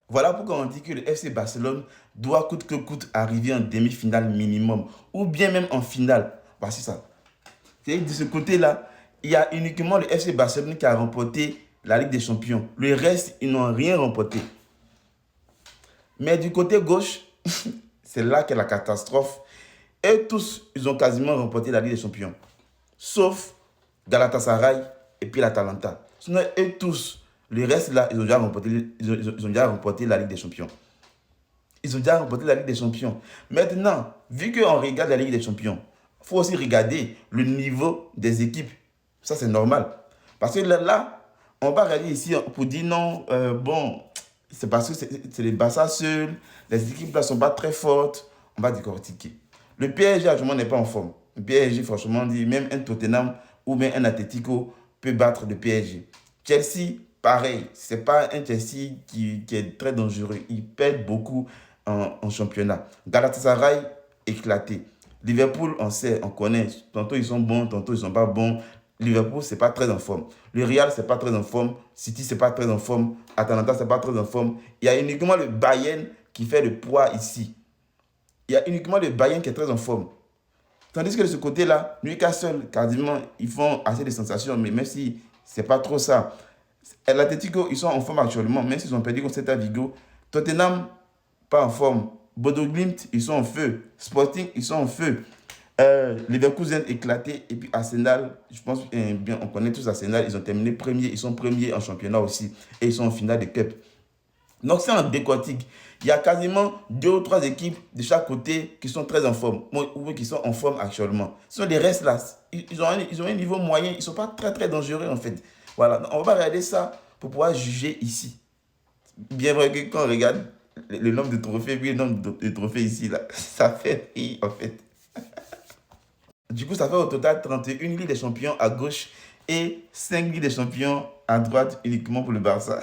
Voilà pourquoi on dit que le FC Barcelone doit coûte que coûte arriver en demi-finale minimum, ou bien même en finale. Voici ça. C'est de ce côté-là, il y a uniquement le FC Barcelone qui a remporté la Ligue des Champions. Le reste, ils n'ont rien remporté. Mais du côté gauche, c'est là qu'est la catastrophe. Et tous, ils ont quasiment remporté la Ligue des Champions. Sauf Galatasaray et puis l'Atalanta. Sinon, eux tous, le reste là, ils ont déjà remporté la Ligue des Champions. Ils ont déjà remporté la Ligue des Champions. Maintenant, vu qu'on regarde la Ligue des Champions, il faut aussi regarder le niveau des équipes. Ça, c'est normal. Parce que là, on va regarder ici pour dire non, bon, c'est parce que c'est les Barça seuls, les équipes là ne sont pas très fortes. On va décortiquer. Le PSG, actuellement, n'est pas en forme. Le PSG, franchement, dit même un Tottenham ou même un Atletico peut battre le PSG. Chelsea, pareil. Ce n'est pas un Chelsea qui est très dangereux. Il perd beaucoup en championnat. Galatasaray, éclaté. Liverpool, on sait, on connaît. Tantôt ils sont bons, tantôt ils ne sont pas bons. Liverpool, c'est pas très en forme. Le Real, c'est pas très en forme. City, c'est pas très en forme. Atalanta, c'est pas très en forme. Il y a uniquement le Bayern qui fait le poids ici. Il y a uniquement le Bayern qui est très en forme. Tandis que de ce côté-là, Newcastle, quasiment, ils font assez de sensations, mais même si c'est pas trop ça. L'Atletico, ils sont en forme actuellement, même s'ils ont perdu contre Celta Vigo. Tottenham, pas en forme. Bodo Glimt, ils sont en feu. Sporting, ils sont en feu. Leverkusen éclaté. Et puis Arsenal, je pense bien, on connaît tous Arsenal, ils ont terminé premier, ils sont premiers en championnat aussi. Et ils sont en finale de Cup. Donc c'est un décortique. Il y a quasiment deux ou trois équipes de chaque côté qui sont très en forme, ou qui sont en forme actuellement. Ce sont les restes là. Ils ont un niveau moyen, ils ne sont pas très très dangereux en fait. Voilà, donc, on va regarder ça pour pouvoir juger ici. Bien vrai que quand on regarde le nombre de trophées, puis le nombre de trophées ici, là, ça fait rire en fait. Du coup, ça fait au total 31 Ligues des Champions à gauche et 5 Ligues des Champions à droite uniquement pour le Barça.